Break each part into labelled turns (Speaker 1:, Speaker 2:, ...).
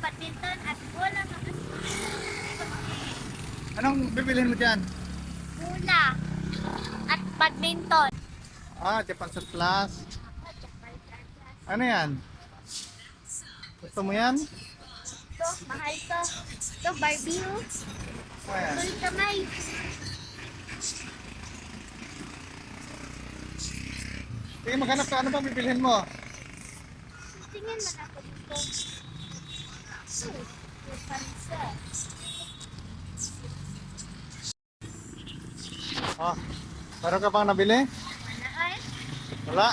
Speaker 1: badminton at bola mga
Speaker 2: Anong bibilhin mo dyan?
Speaker 1: bola at badminton.
Speaker 2: Japan Surplus. Ano yan? Gusto mo yan?
Speaker 1: Ito, mahal to. Ito, Barbie.
Speaker 2: Ano yan?
Speaker 1: Tuloy kamay.
Speaker 2: Sige, maghanap ka. Ano bang bibilhin mo?
Speaker 1: Tingnan mo na ako dito. Yung pansa.
Speaker 2: Meron ka bang nabili?
Speaker 1: Mahal.
Speaker 2: Wala.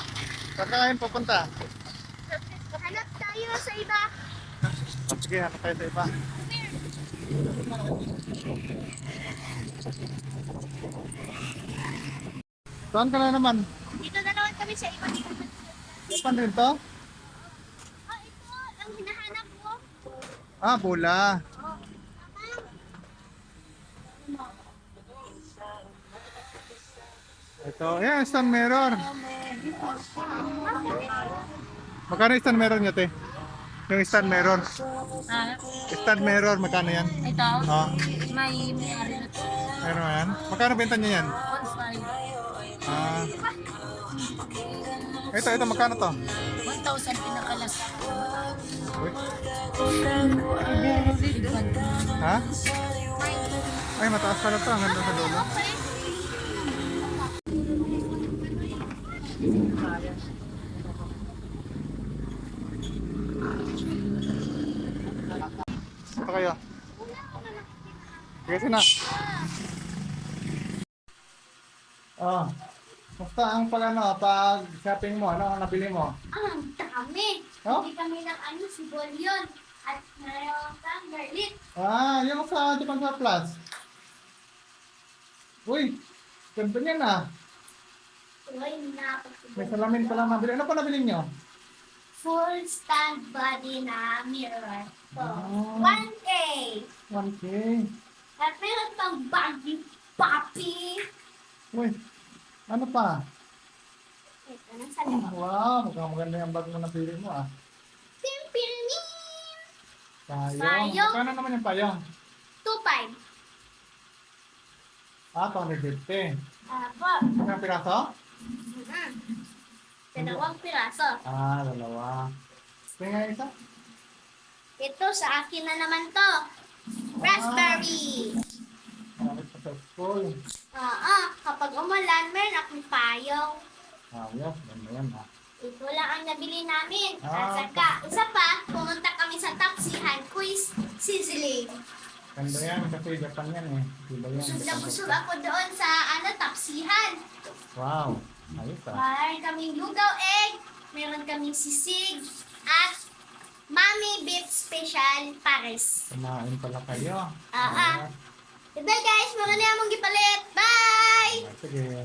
Speaker 2: Saan ka ngayon pupunta?
Speaker 1: Hanap tayo sa iba.
Speaker 2: Sige, hanap tayo sa iba. Saan ka na naman?
Speaker 1: Dito na naman kami sa iba.
Speaker 2: Saan rin to?
Speaker 1: Ito, ang hinahanap ko.
Speaker 2: Bola.
Speaker 1: Oh.
Speaker 2: Ito, stand mirror. Magkano yung stand mirror nyo, te? Yung stand mirror. Stand mirror, magkano yan?
Speaker 1: Ito,
Speaker 2: Oh,
Speaker 1: may ari na to.
Speaker 2: meron yan. Magkano benta nyo yan?
Speaker 1: 1,500.
Speaker 2: Ito, magkano to?
Speaker 1: 1,000 pinakalas.
Speaker 2: Uy. Ha? Ay, mataas pala to. Ang ganda sa dulo. Ito kayo. Sige, sina. Basta ang pag shopping mo, ano ang nabili mo?
Speaker 1: Ang dami!
Speaker 2: Oh?
Speaker 1: Hindi kami ng si Bolyon. At mayroon kang garlic.
Speaker 2: Yung sa Japan Surplus. Uy, ganda niyan ah.
Speaker 1: Uy,
Speaker 2: May salamin pala nabili. Ano pa nabili nyo?
Speaker 1: full stand body na mirror. So,
Speaker 2: Oh.
Speaker 1: 1K.
Speaker 2: 1K.
Speaker 1: At meron pang baggy puppy.
Speaker 2: Uy, ano pa?
Speaker 1: Ito na sa loob.
Speaker 2: Wow, mukhang maganda yung bag mo nabili mo ah.
Speaker 1: Pimpirmin!
Speaker 2: Payong.
Speaker 1: Payong.
Speaker 2: Magkano naman yung payong?
Speaker 1: 2.5.
Speaker 2: 250.
Speaker 1: Apo.
Speaker 2: Ilang piraso?
Speaker 1: Dalawang piraso.
Speaker 2: Dalawa. Tingnan isa.
Speaker 1: Ito sa akin na naman to. Raspberry.
Speaker 2: Bakit pa sa school?
Speaker 1: Kapag umulan, meron akong payong.
Speaker 2: Yes, ganda yan ah.
Speaker 1: Ito lang ang nabili namin. At
Speaker 2: Ah.
Speaker 1: saka, isa pa, pumunta kami sa Tapsihan Quiz Sizzling.
Speaker 2: Ganda yan kasi Japan yan eh. Diba yan?
Speaker 1: Busog na busog ako doon sa Tapsihan.
Speaker 2: Wow, ayos ah.
Speaker 1: Meron kaming lugaw egg, meron kaming sisig, at Mami Beef Special Pares.
Speaker 2: Kumain pala kayo.
Speaker 1: Bye guys, mga na among gipalit. Bye!
Speaker 2: Sige.